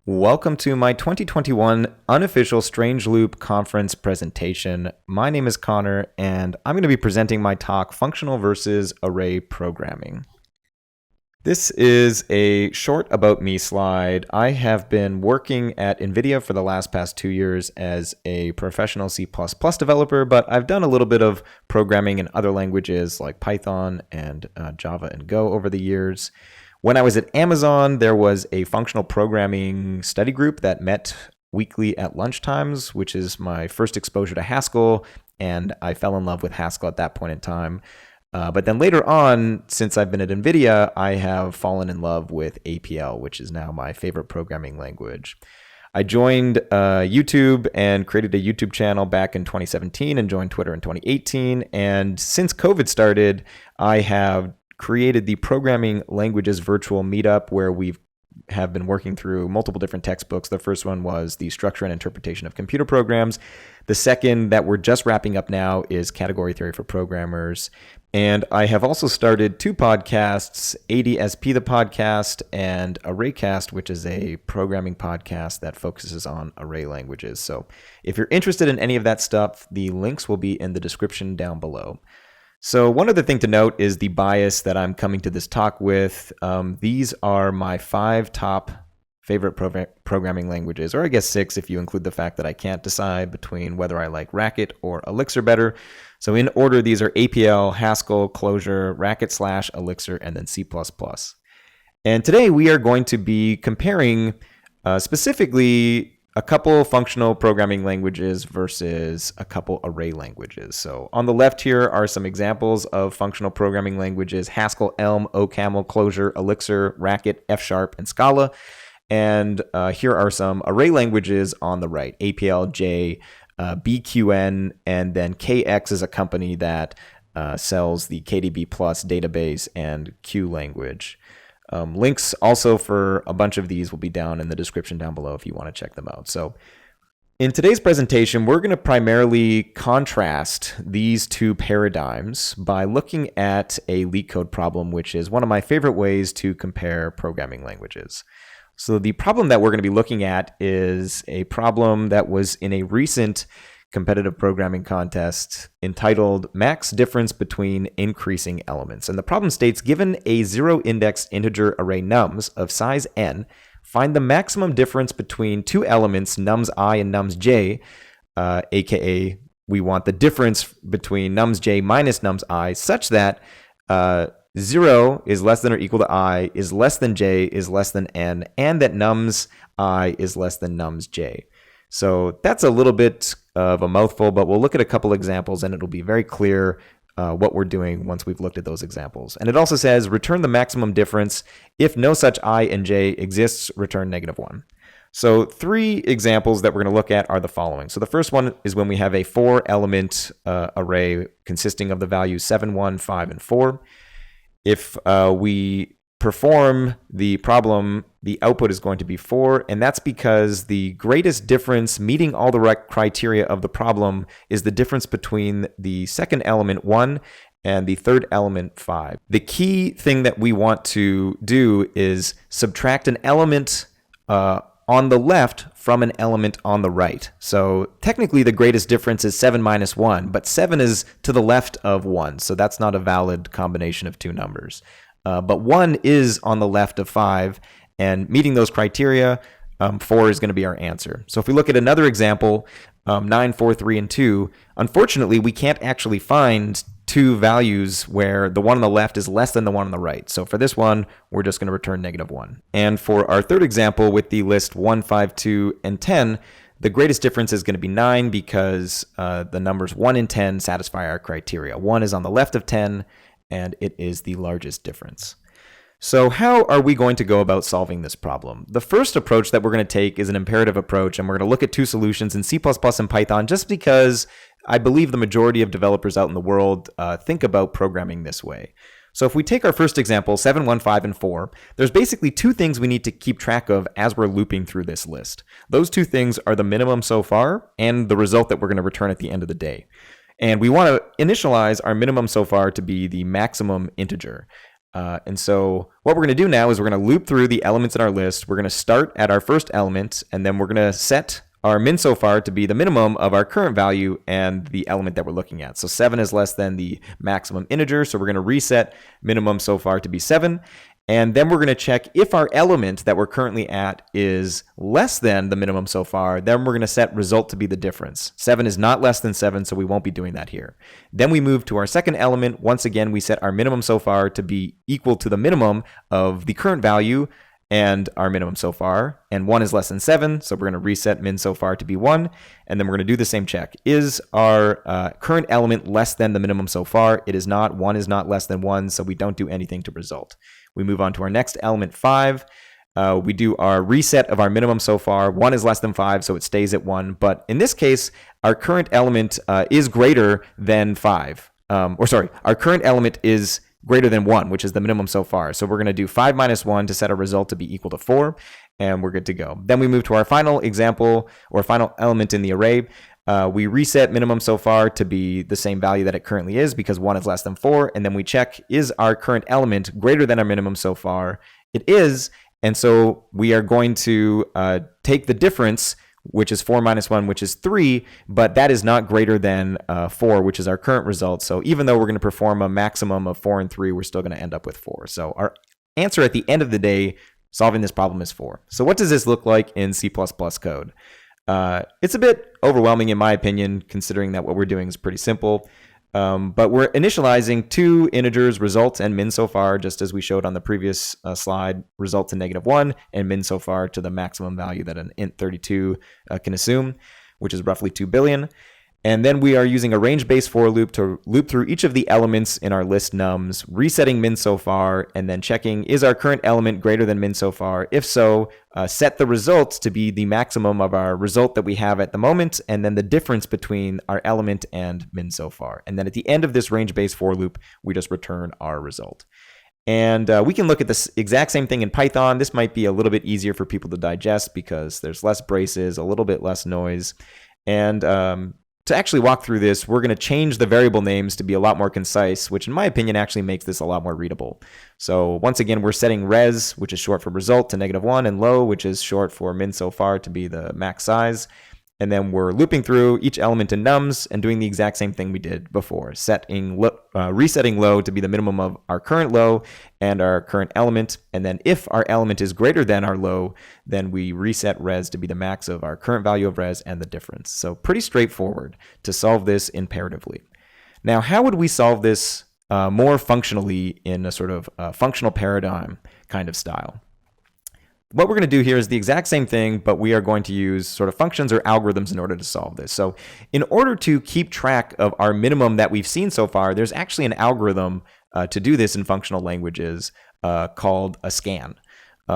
Welcome to my 2021 unofficial Strange Loop conference presentation. My name is Connor, and I'm going to be presenting my talk, Functional versus Array Programming. This is a short about me slide. I have been working at NVIDIA for the past 2 years as a professional C++ developer, but I've done a little bit of programming in other languages like Python and Java and Go over the years. When I was at Amazon, there was a functional programming study group that met weekly at lunchtimes, which is my first exposure to Haskell, and I fell in love with Haskell at that point in time. But then later on, since I've been at NVIDIA, I have fallen in love with APL, which is now my favorite programming language. I joined YouTube and created a YouTube channel back in 2017 and joined Twitter in 2018. And since COVID started, I have created the Programming Languages Virtual Meetup, where we have been working through multiple different textbooks. The first one was the Structure and Interpretation of Computer Programs. The second that we're just wrapping up now is Category Theory for Programmers. And I have also started 2 podcasts, ADSP the podcast and Arraycast, which is a programming podcast that focuses on array languages. So if you're interested in any of that stuff, the links will be in the description down below. So one other thing to note is the bias that I'm coming to this talk with. These are my 5 top favorite programming languages, or I guess 6 if you include the fact that I can't decide between whether I like Racket or Elixir better. So in order, these are APL, Haskell, Clojure, Racket / Elixir, and then C++. And today we are going to be comparing specifically a couple functional programming languages versus a couple array languages. So on the left here are some examples of functional programming languages: Haskell, Elm, OCaml, Clojure, Elixir, Racket, F#, and Scala. And here are some array languages on the right: APL, J, BQN, and then KX is a company that sells the KDB Plus database and Q language. Links also for a bunch of these will be down in the description down below if you want to check them out. So in today's presentation, we're going to primarily contrast these 2 paradigms by looking at a LeetCode problem, which is one of my favorite ways to compare programming languages. So the problem that we're going to be looking at is a problem that was in a recent competitive programming contest entitled Max Difference Between Increasing Elements. And the problem states, given a 0-indexed integer array nums of size n, find the maximum difference between 2 elements nums I and nums j, aka we want the difference between nums j minus nums I such that 0 is less than or equal to I, is less than j, is less than n, and that nums I is less than nums j. So that's a little bit of a mouthful, but we'll look at a couple examples and it'll be very clear what we're doing once we've looked at those examples. And it also says, return the maximum difference. If no such I and j exists, return -1. So 3 examples that we're going to look at are the following. So the first one is when we have a 4-element array consisting of the values 7, 1, 5, and 4. If we perform the problem, the output is going to be 4, and that's because the greatest difference meeting all the right criteria of the problem is the difference between the second element 1 and the third element 5. The key thing that we want to do is subtract an element on the left from an element on the right. So technically the greatest difference is 7 minus 1, but 7 is to the left of 1, so that's not a valid combination of 2 numbers. But 1 is on the left of 5, and meeting those criteria, 4 is going to be our answer. So if we look at another example, 9, 4, 3, and 2, unfortunately, we can't actually find 2 values where the one on the left is less than the one on the right. So for this one, we're just going to return -1. And for our third example with the list 1, 5, 2, and 10, the greatest difference is going to be 9 because the numbers 1 and 10 satisfy our criteria. 1 is on the left of 10, and it is the largest difference. So how are we going to go about solving this problem? The first approach that we're going to take is an imperative approach, and we're going to look at 2 solutions in C++ and Python just because I believe the majority of developers out in the world think about programming this way. So if we take our first example, 7, 1, 5, and 4, there's basically 2 things we need to keep track of as we're looping through this list. Those 2 things are the minimum so far and the result that we're going to return at the end of the day. And we want to initialize our minimum so far to be the maximum integer. And so what we're going to do now is we're going to loop through the elements in our list. We're going to start at our first element, and then we're going to set our min so far to be the minimum of our current value and the element that we're looking at. So 7 is less than the maximum integer, so we're going to reset minimum so far to be 7. And then we're going to check if our element that we're currently at is less than the minimum so far, then we're going to set result to be the difference. 7 is not less than 7, so we won't be doing that here. Then we move to our second element. Once again, we set our minimum so far to be equal to the minimum of the current value and our minimum so far. And 1 is less than 7, so we're going to reset min so far to be 1. And then we're going to do the same check. Is our current element less than the minimum so far? It is not. 1 is not less than 1, so we don't do anything to result. We move on to our next element, 5. We do our reset of our minimum so far. 1 is less than 5, so it stays at 1. But in this case, our current element is greater than 5. Our current element is greater than 1, which is the minimum so far. So we're going to do 5 minus 1 to set a result to be equal to 4, and we're good to go. Then we move to our final example, or final element in the array. We reset minimum so far to be the same value that it currently is because 1 is less than 4. And then we check, is our current element greater than our minimum so far? It is. And so we are going to take the difference, which is 4 minus 1, which is 3. But that is not greater than 4, which is our current result. So even though we're going to perform a maximum of 4 and 3, we're still going to end up with 4. So our answer at the end of the day, solving this problem, is 4. So what does this look like in C++ code? It's a bit overwhelming in my opinion, considering that what we're doing is pretty simple. But we're initializing two integers, result and min so far, just as we showed on the previous slide, result to -1 and min so far to the maximum value that an int 32 can assume, which is roughly 2 billion. And then we are using a range-based for loop to loop through each of the elements in our list nums, resetting min so far, and then checking, is our current element greater than min so far? If so, set the result to be the maximum of our result that we have at the moment, and then the difference between our element and min so far. And then at the end of this range-based for loop, we just return our result. And we can look at this exact same thing in Python. This might be a little bit easier for people to digest because there's less braces, a little bit less noise. And to actually walk through this, we're going to change the variable names to be a lot more concise, which in my opinion actually makes this a lot more readable. So once again, we're setting res, which is short for result, to -1, and low, which is short for min so far, to be the max size. And then we're looping through each element in nums and doing the exact same thing we did before, resetting low to be the minimum of our current low and our current element. And then if our element is greater than our low, then we reset res to be the max of our current value of res and the difference. So pretty straightforward to solve this imperatively. Now, how would we solve this more functionally in a sort of functional paradigm kind of style? What we're going to do here is the exact same thing, but we are going to use sort of functions or algorithms in order to solve this. So in order to keep track of our minimum that we've seen so far, there's actually an algorithm to do this in functional languages called a scan.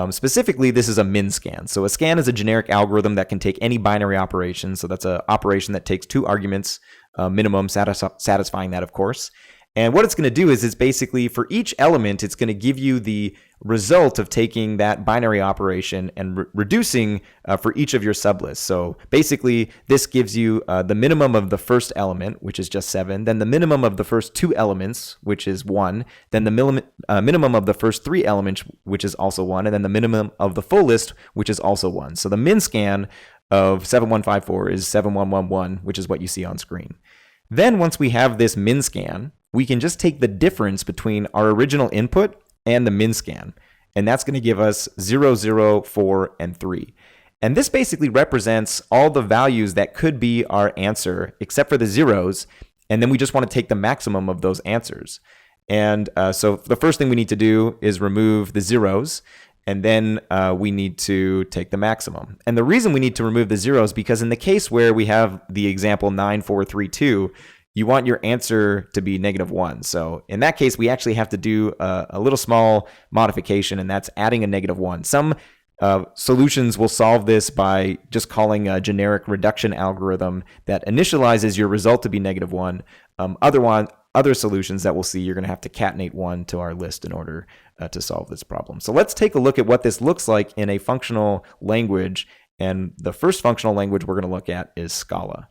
Specifically, this is a min scan. So a scan is a generic algorithm that can take any binary operation. So that's an operation that takes 2 arguments, minimum satisfying that, of course. And what it's going to do is it's basically for each element, it's going to give you the result of taking that binary operation and reducing for each of your sublists. So basically, this gives you the minimum of the first element, which is just 7, then the minimum of the first 2 elements, which is 1, then the minimum of the first 3 elements, which is also 1, and then the minimum of the full list, which is also 1. So the min scan of 7154 is 7111, which is what you see on screen. Then once we have this min scan, we can just take the difference between our original input and the min scan, and that's going to give us 0, 0, 4, and 3. And this basically represents all the values that could be our answer, except for the zeros, and then we just want to take the maximum of those answers. And so the first thing we need to do is remove the zeros, and then we need to take the maximum. And the reason we need to remove the zeros, because in the case where we have the example 9, 4, 3, 2, you want your answer to be -1. So in that case, we actually have to do a little small modification, and that's adding a -1. Some solutions will solve this by just calling a generic reduction algorithm that initializes your result to be -1. Other solutions that we'll see, you're going to have to catenate 1 to our list in order to solve this problem. So let's take a look at what this looks like in a functional language. And the first functional language we're going to look at is Scala.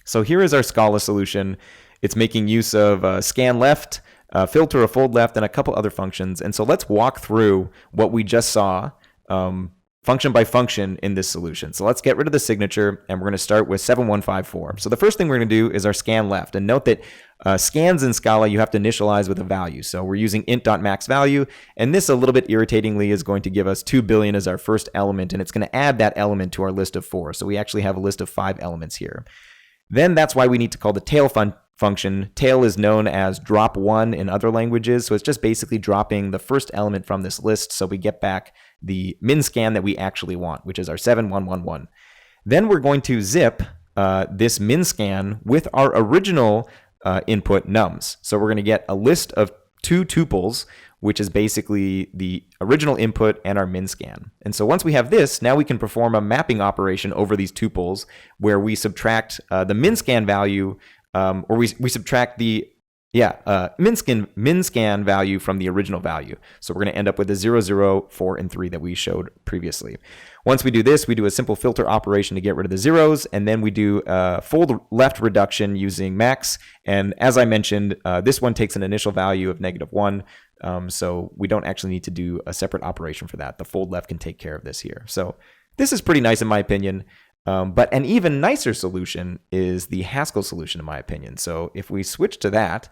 So here is our Scala solution. It's making use of scan left filter, a fold left, and a couple other functions. And so let's walk through what we just saw function by function in this solution. So let's get rid of the signature, and we're going to start with 7154. So the first thing we're going to do is our scan left. And note that scans in Scala, you have to initialize with a value. So we're using int.maxValue, and this a little bit irritatingly is going to give us 2 billion as our first element, and it's going to add that element to our list of 4. So we actually have a list of 5 elements here. Then that's why we need to call the tail function. Tail is known as drop 1 in other languages, so it's just basically dropping the first element from this list so we get back the min scan that we actually want, which is our 7111. Then we're going to zip this min scan with our original input nums. So we're going to get a list of 2 tuples, which is basically the original input and our min scan. And so once we have this, now we can perform a mapping operation over these tuples where we subtract the min scan value, or we subtract the min scan value from the original value. So we're going to end up with the 0, 0, 4, and 3 that we showed previously. Once we do this, we do a simple filter operation to get rid of the zeros, and then we do a fold left reduction using max. And as I mentioned, this one takes an initial value of -1, so we don't actually need to do a separate operation for that. The fold left can take care of this here. So this is pretty nice in my opinion. But an even nicer solution is the Haskell solution, in my opinion. So if we switch to that,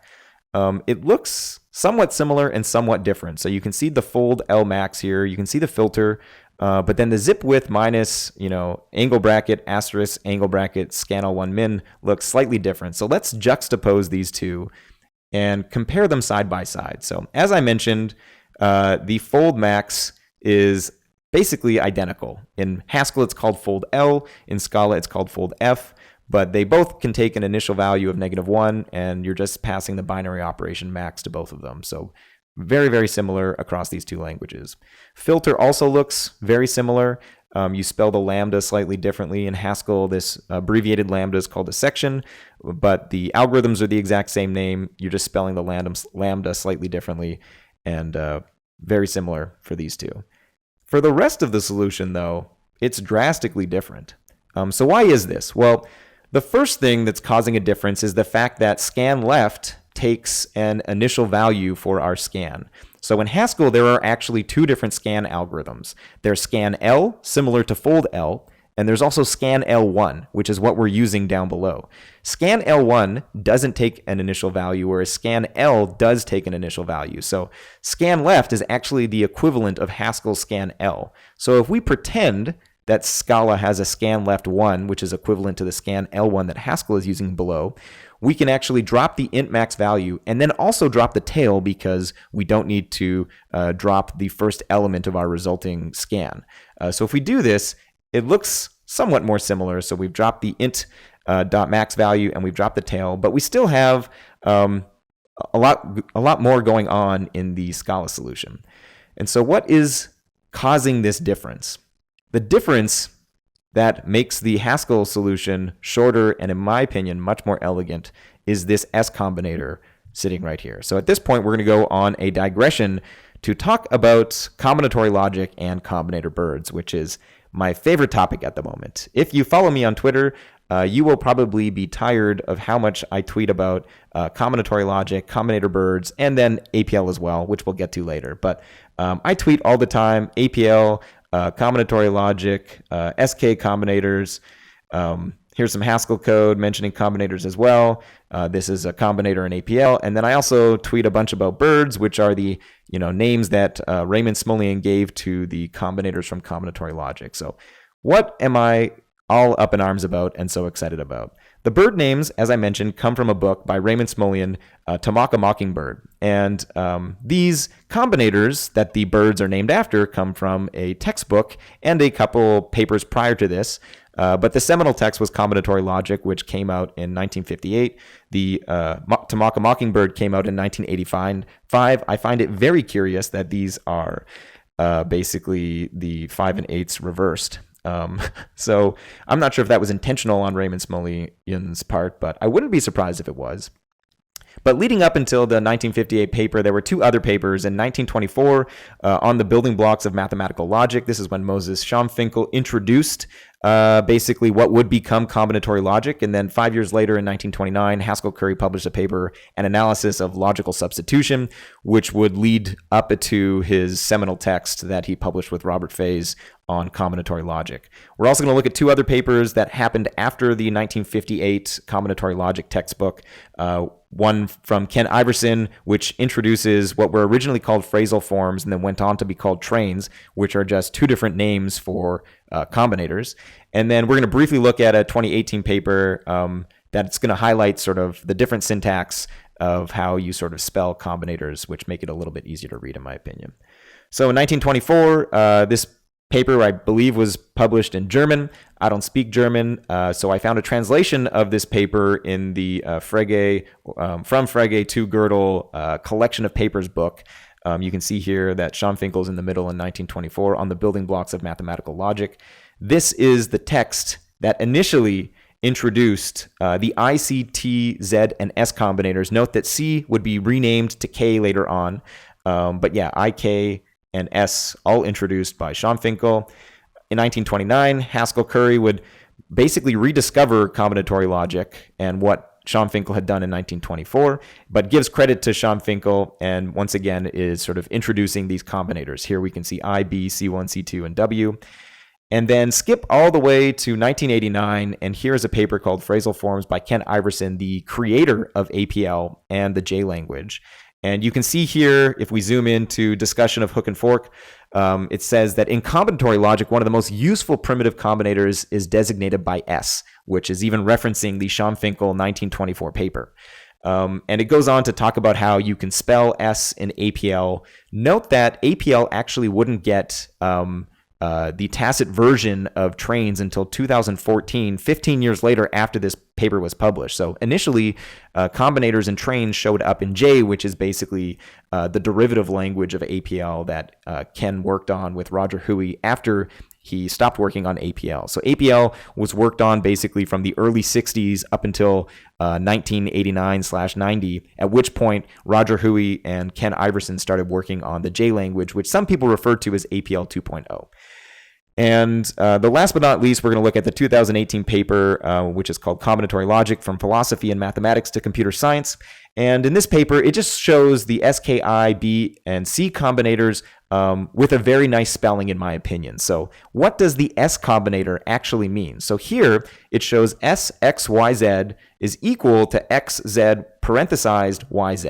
it looks somewhat similar and somewhat different. So you can see the fold L max here. You can see the filter, but then the zip width minus, angle bracket, asterisk, angle bracket, scanl1 min looks slightly different. So let's juxtapose these two and compare them side by side. So as I mentioned, the fold max is basically identical. In Haskell, it's called fold L. In Scala, it's called fold F. But they both can take an initial value of -1, and you're just passing the binary operation max to both of them. So very, very similar across these two languages. Filter also looks very similar. You spell the lambda slightly differently. In Haskell, this abbreviated lambda is called a section, but the algorithms are the exact same name. You're just spelling the lambda slightly differently, and very similar for these two. For the rest of the solution, though, it's drastically different. So why is this? Well, the first thing that's causing a difference is the fact that scan left takes an initial value for our scan. So in Haskell, there are actually 2 different scan algorithms. There's scan L, similar to fold L, and there's also scan L1, which is what we're using down below. Scan L1 doesn't take an initial value, whereas scan L does take an initial value. So scan left is actually the equivalent of Haskell scan L. So if we pretend that Scala has a scan left 1, which is equivalent to the scan L1 that Haskell is using below, we can actually drop the int max value and then also drop the tail because we don't need to drop the first element of our resulting scan. So if we do this, it looks somewhat more similar. So we've dropped the int dot max value and we've dropped the tail, but we still have a lot more going on in the Scala solution. And so what is causing this difference? The difference that makes the Haskell solution shorter and, in my opinion, much more elegant is this S combinator sitting right here. So at this point, we're going to go on a digression to talk about combinatory logic and combinator birds, which is my favorite topic at the moment. If you follow me on Twitter, you will probably be tired of how much I tweet about combinatory logic, combinator birds, and then APL as well, which we'll get to later. But I tweet all the time, APL, combinatory logic, SK combinators. Here's some Haskell code mentioning combinators as well. This is a combinator in APL. And then I also tweet a bunch about birds, which are the names that Raymond Smullyan gave to the combinators from combinatory logic. So what am I all up in arms about and so excited about? The bird names, as I mentioned, come from a book by Raymond Smullyan, Tamaka Mockingbird. And these combinators that the birds are named after come from a textbook and a couple papers prior to this. But the seminal text was Combinatory Logic, which came out in 1958. The Tamaka Mockingbird came out in 1985. I find it very curious that these are basically the 5 and 8s reversed. So I'm not sure if that was intentional on Raymond Smullyan's part, but I wouldn't be surprised if it was. But leading up until the 1958 paper, there were two other papers. In 1924, on the building blocks of mathematical logic, this is when Moses Schamfinkel introduced basically what would become combinatory logic. And then 5 years later, in 1929, Haskell Curry published a paper, An Analysis of Logical Substitution, which would lead up to his seminal text that he published with Robert Fays on combinatory logic. We're also going to look at two other papers that happened after the 1958 combinatory logic textbook. One from Ken Iverson, which introduces what were originally called phrasal forms and then went on to be called trains, which are just two different names for combinators. And then we're going to briefly look at a 2018 paper that's going to highlight sort of the different syntax of how you sort of spell combinators, which make it a little bit easier to read, in my opinion. So in 1924, this paper, I believe, was published in German. I don't speak German, so I found a translation of this paper in the Frege, From Frege to Gödel collection of papers book. You can see here that Schamfinkel's in the middle in 1924 on the building blocks of mathematical logic. This is the text that initially introduced the I, C, T, Z, and S combinators. Note that C would be renamed to K later on, but yeah, I, K, and S, all introduced by Schamfinkel. In 1929, Haskell Curry would basically rediscover combinatory logic and what Schamfinkel had done in 1924, but gives credit to Schamfinkel and once again is sort of introducing these combinators. Here we can see I, B, C1, C2, and W. And then skip all the way to 1989, and here's a paper called Phrasal Forms by Ken Iverson, the creator of APL and the J language. And you can see here, if we zoom into discussion of hook and fork, it says that in combinatory logic, one of the most useful primitive combinators is designated by S, which is even referencing the Schamfinkel 1924 paper. And it goes on to talk about how you can spell S in APL. Note that APL actually wouldn't get the tacit version of trains until 2014, 15 years later after this paper was published. So initially, combinators and trains showed up in J, which is basically the derivative language of APL that Ken worked on with Roger Huey after he stopped working on APL. So APL was worked on basically from the early 60s up until 1989/90, at which point Roger Huey and Ken Iverson started working on the J language, which some people refer to as APL 2.0. And the last but not least, we're going to look at the 2018 paper, which is called Combinatory Logic from Philosophy and Mathematics to Computer Science. And in this paper, it just shows the SKI, B, and C combinators with a very nice spelling, in my opinion. So what does the S combinator actually mean? So here, it shows S, X, Y, Z is equal to X, Z, parenthesized, Y, Z.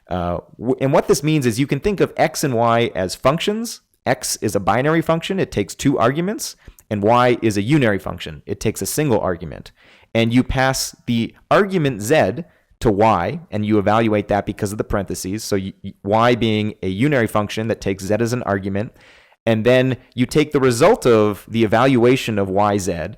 And what this means is you can think of X and Y as functions. X is a binary function. It takes two arguments. And Y is a unary function. It takes a single argument. And you pass the argument Z to Y, and you evaluate that because of the parentheses. So Y being a unary function that takes Z as an argument. And then you take the result of the evaluation of YZ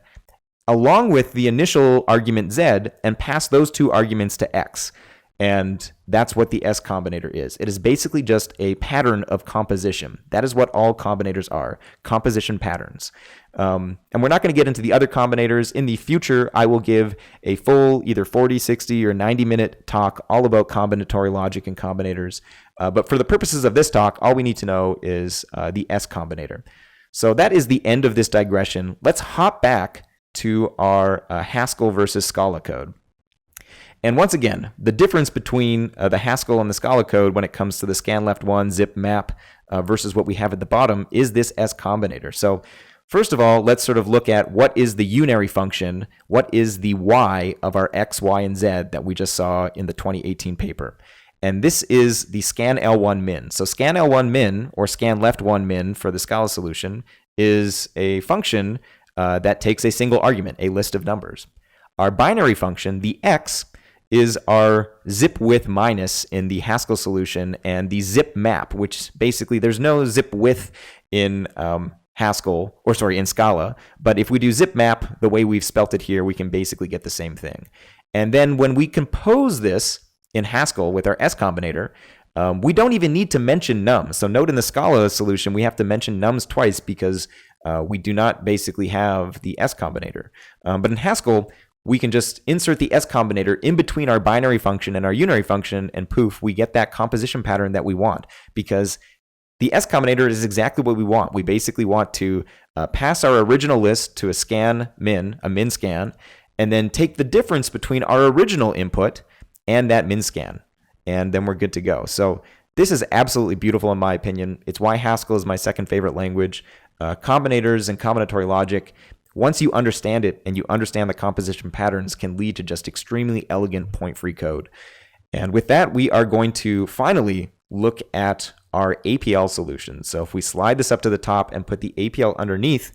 along with the initial argument Z and pass those two arguments to X. And that's what the S combinator is. It is basically just a pattern of composition. That is what all combinators are, composition patterns. And we're not going to get into the other combinators. In the future, I will give a full either 40, 60, or 90-minute talk all about combinatory logic and combinators. But for the purposes of this talk, all we need to know is the S combinator. So that is the end of this digression. Let's hop back to our Haskell versus Scala code. And once again, the difference between the Haskell and the Scala code when it comes to the scanleft1 zip map versus what we have at the bottom is this S combinator. So first of all, let's sort of look at what is the unary function, what is the Y of our X, Y, and Z that we just saw in the 2018 paper. And this is the scanl1 min. So scanl1 min, or scanleft1 min for the Scala solution, is a function that takes a single argument, a list of numbers. Our binary function, the X, is our zip width minus in the Haskell solution, and the zip map, which basically there's no zip width in Haskell, or sorry, in Scala, but if we do zip map the way we've spelt it here, we can basically get the same thing. And then when we compose this in Haskell with our S combinator, we don't even need to mention nums. So note in the Scala solution, we have to mention nums twice because we do not basically have the S combinator. But in Haskell, we can just insert the S combinator in between our binary function and our unary function, and poof, we get that composition pattern that we want, because the S combinator is exactly what we want. We basically want to pass our original list to a min scan, and then take the difference between our original input and that min scan, and then we're good to go. So this is absolutely beautiful in my opinion. It's why Haskell is my second favorite language. Combinators and combinatory logic, once you understand it and you understand the composition patterns, can lead to just extremely elegant point-free code. And with that, we are going to finally look at our APL solution. So if we slide this up to the top and put the APL underneath,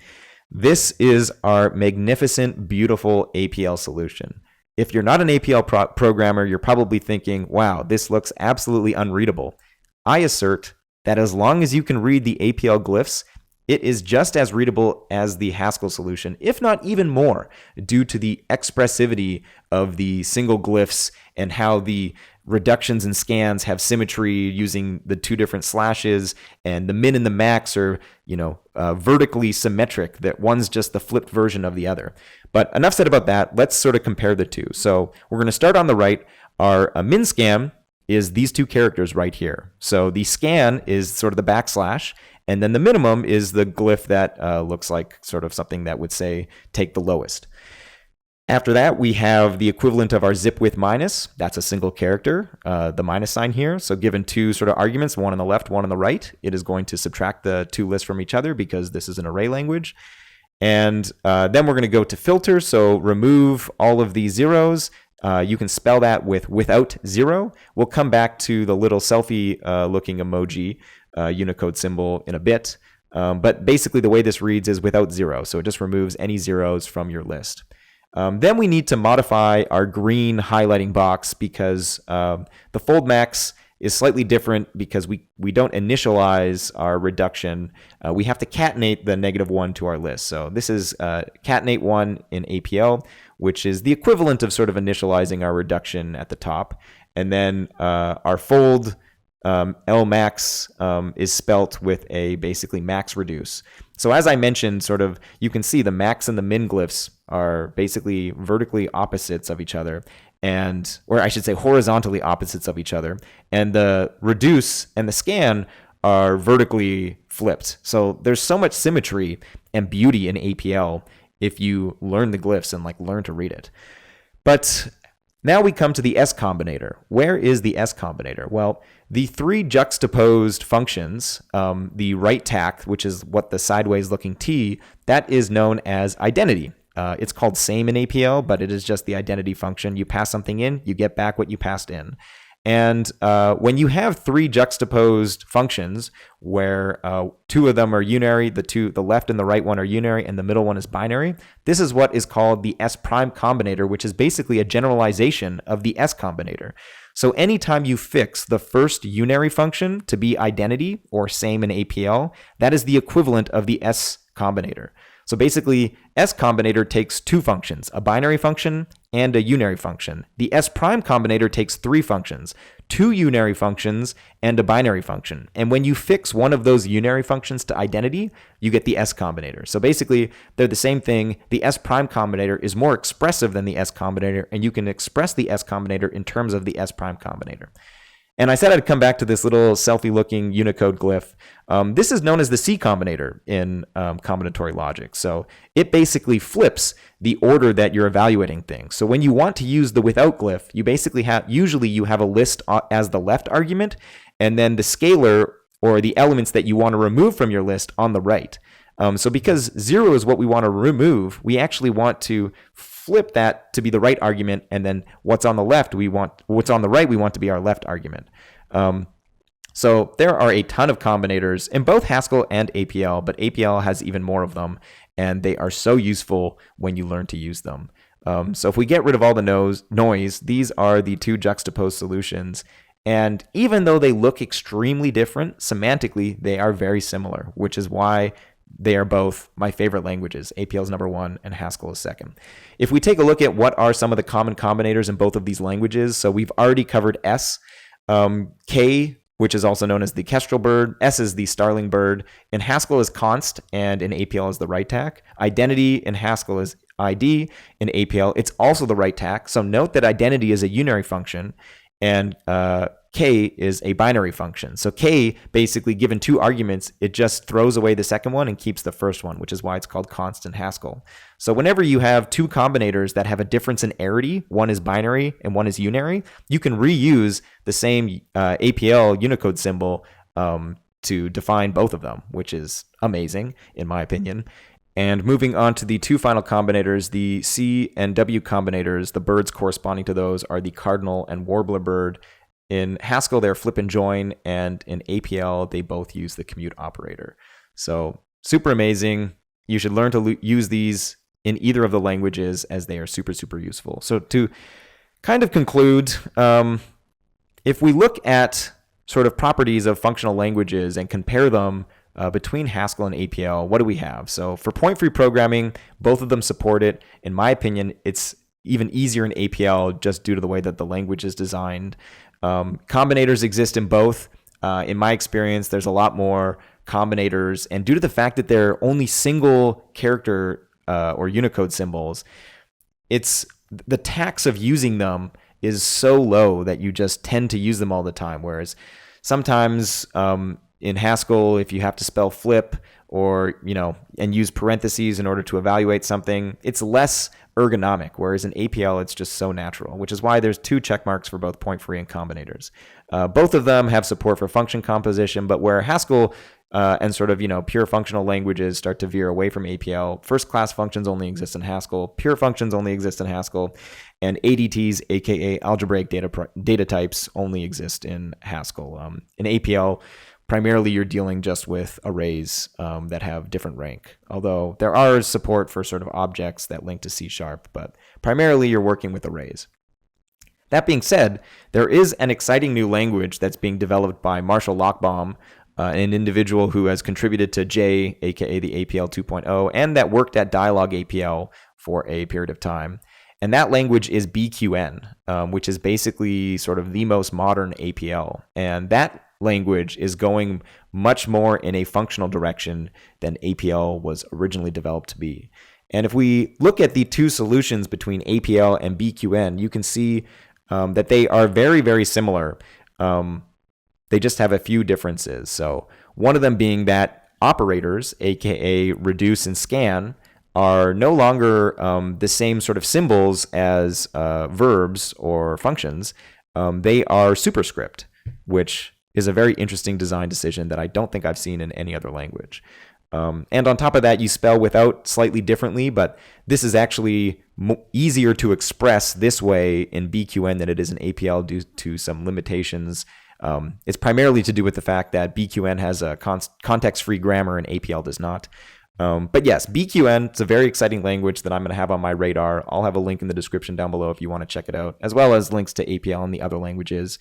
this is our magnificent, beautiful APL solution. If you're not an APL programmer, you're probably thinking, wow, this looks absolutely unreadable. I assert that as long as you can read the APL glyphs, it is just as readable as the Haskell solution, if not even more, due to the expressivity of the single glyphs and how the reductions and scans have symmetry using the two different slashes, and the min and the max are, vertically symmetric, that one's just the flipped version of the other. But enough said about that. Let's sort of compare the two. So we're going to start on the right. Our min scan is these two characters right here. So the scan is sort of the backslash, and then the minimum is the glyph that looks like sort of something that would say take the lowest. After that, we have the equivalent of our zip width minus. That's a single character, the minus sign here. So given two sort of arguments, one on the left, one on the right, it is going to subtract the two lists from each other because this is an array language. And then we're going to go to filter. So remove all of these zeros. You can spell that with without zero. We'll come back to the little selfie looking emoji Unicode symbol in a bit. But basically the way this reads is without zero. So it just removes any zeros from your list. Then we need to modify our green highlighting box because the fold max is slightly different because we don't initialize our reduction. We have to catenate the -1 to our list. So this is catenate 1 in APL, which is the equivalent of sort of initializing our reduction at the top. And then our fold L max is spelt with a basically max reduce. So as I mentioned, sort of you can see the max and the min glyphs are basically vertically opposites of each other, or I should say horizontally opposites of each other. And the reduce and the scan are vertically flipped. So there's so much symmetry and beauty in APL if you learn the glyphs and learn to read it. But now we come to the S combinator. Where is the S combinator? Well, the three juxtaposed functions, the right tack, which is what the sideways looking T, that is known as identity. It's called same in APL, but it is just the identity function. You pass something in, you get back what you passed in. And when you have three juxtaposed functions where two of them are unary, the left and the right one are unary, and the middle one is binary, this is what is called the S prime combinator, which is basically a generalization of the S combinator. So anytime you fix the first unary function to be identity or same in APL, that is the equivalent of the S combinator. So basically, S combinator takes two functions, a binary function and a unary function. The S prime combinator takes three functions, two unary functions and a binary function. And when you fix one of those unary functions to identity, you get the S combinator. So basically, they're the same thing. The S prime combinator is more expressive than the S combinator, and you can express the S combinator in terms of the S prime combinator. And I said I'd come back to this little selfie-looking Unicode glyph. This is known as the C combinator in combinatory logic. So it basically flips the order that you're evaluating things. So when you want to use the without glyph, you basically usually you have a list as the left argument, and then the scalar or the elements that you want to remove from your list on the right. So because 0 is what we want to remove, we actually want to flip that to be the right argument, and then what's on the right we want to be our left argument. So there are a ton of combinators in both Haskell and APL, but APL has even more of them, and they are so useful when you learn to use them. So if we get rid of all the noise, these are the two juxtaposed solutions. And even though they look extremely different, semantically, they are very similar, which is why they are both my favorite languages. APL is number 1 and Haskell is second. If we take a look at what are some of the common combinators in both of these languages, so we've already covered S, K, which is also known as the kestrel bird. S is the starling bird. In Haskell is const, and in APL is the right tack. Identity in Haskell is ID in APL, it's also the right tax. So note that identity is a unary function, and K is a binary function. So K, basically given two arguments, it just throws away the second one and keeps the first one, which is why it's called constant Haskell. So whenever you have two combinators that have a difference in arity, one is binary and one is unary, you can reuse the same APL Unicode symbol to define both of them, which is amazing in my opinion. And moving on to the two final combinators, the C and W combinators, the birds corresponding to those are the cardinal and warbler bird. In Haskell, they're flip and join, and in APL, they both use the commute operator. So super amazing. You should learn to use these in either of the languages, as they are super, super useful. So to kind of conclude, if we look at sort of properties of functional languages and compare them between Haskell and APL, what do we have? So for point-free programming, both of them support it. In my opinion, it's even easier in APL just due to the way that the language is designed. Combinators exist in both. In my experience, there's a lot more combinators, and due to the fact that they're only single character or Unicode symbols, it's the tax of using them is so low that you just tend to use them all the time. Whereas sometimes in Haskell, if you have to spell flip or, and use parentheses in order to evaluate something, it's less ergonomic, whereas in APL, it's just so natural, which is why there's two check marks for both point-free and combinators. Both of them have support for function composition, but where Haskell and sort of, pure functional languages start to veer away from APL, first-class functions only exist in Haskell, pure functions only exist in Haskell, and ADTs, aka algebraic data types, only exist in Haskell. In APL, primarily you're dealing just with arrays that have different rank, although there are support for sort of objects that link to C#, but primarily you're working with arrays. That being said, there is an exciting new language that's being developed by Marshall Lochbaum, an individual who has contributed to J, aka the APL 2.0, and that worked at Dialog APL for a period of time. And that language is BQN, which is basically sort of the most modern APL. And that language is going much more in a functional direction than APL was originally developed to be. And if we look at the two solutions between APL and BQN, you can see that they are very, very similar. They just have a few differences. So one of them being that operators, aka reduce and scan, are no longer the same sort of symbols as verbs or functions. They are superscript, which is a very interesting design decision that I don't think I've seen in any other language. And on top of that, you spell without slightly differently, but this is actually easier to express this way in BQN than it is in APL due to some limitations. It's primarily to do with the fact that BQN has a context-free grammar and APL does not. But yes, BQN, it's a very exciting language that I'm going to have on my radar. I'll have a link in the description down below if you want to check it out, as well as links to APL and the other languages.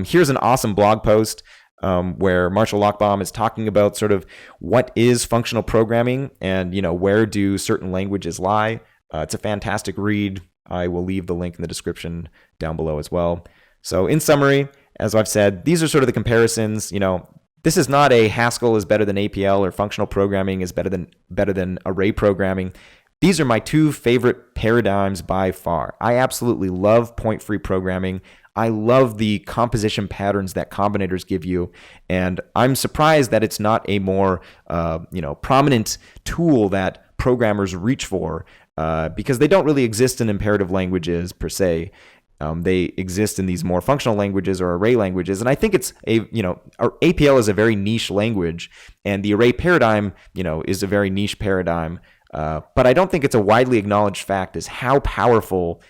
Here's an awesome blog post where Marshall Lochbaum is talking about sort of what is functional programming and, where do certain languages lie. It's a fantastic read. I will leave the link in the description down below as well. So in summary, as I've said, these are sort of the comparisons. This is not a Haskell is better than APL or functional programming is better than array programming. These are my two favorite paradigms by far. I absolutely love point-free programming. I love the composition patterns that combinators give you, and I'm surprised that it's not a more prominent tool that programmers reach for because they don't really exist in imperative languages per se. They exist in these more functional languages or array languages. And I think it's APL is a very niche language, and the array paradigm, is a very niche paradigm. But I don't think it's a widely acknowledged fact is how powerful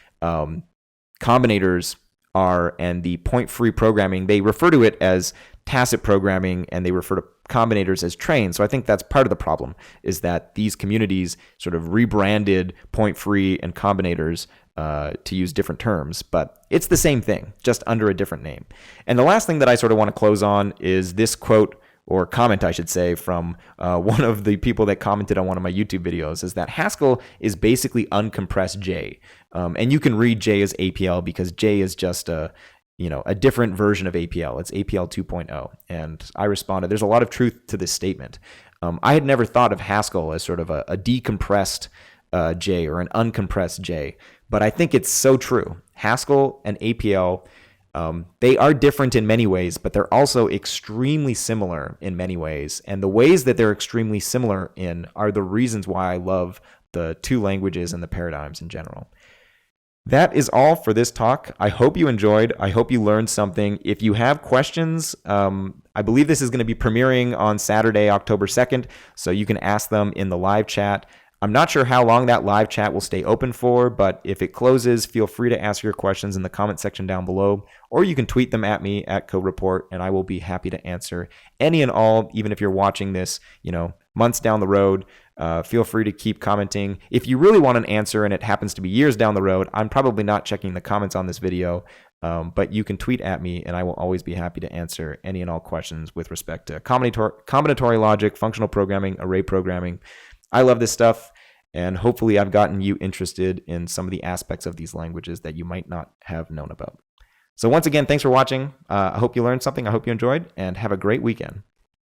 combinators are, and the point-free programming. They refer to it as tacit programming, and they refer to combinators as trained. So I think that's part of the problem, is that these communities sort of rebranded point-free and combinators to use different terms, but it's the same thing, just under a different name. And the last thing that I sort of want to close on is this quote, or comment, I should say, from one of the people that commented on one of my YouTube videos, is that Haskell is basically uncompressed J. And you can read J as APL because J is just a different version of APL. It's APL 2.0. And I responded, there's a lot of truth to this statement. I had never thought of Haskell as sort of a decompressed J or an uncompressed J. But I think it's so true. Haskell and APL, they are different in many ways, but they're also extremely similar in many ways. And the ways that they're extremely similar in are the reasons why I love the two languages and the paradigms in general. That is all for this talk. I hope you enjoyed. I hope you learned something. If you have questions, I believe this is going to be premiering on Saturday, October 2nd, so you can ask them in the live chat. I'm not sure how long that live chat will stay open for, but if it closes, feel free to ask your questions in the comment section down below, or you can tweet them at me at CodeReport, and I will be happy to answer any and all, even if you're watching this, months down the road. Feel free to keep commenting. If you really want an answer and it happens to be years down the road, I'm probably not checking the comments on this video, but you can tweet at me, and I will always be happy to answer any and all questions with respect to combinatory logic, functional programming, array programming. I love this stuff, and hopefully I've gotten you interested in some of the aspects of these languages that you might not have known about. So once again, thanks for watching. I hope you learned something. I hope you enjoyed, and have a great weekend.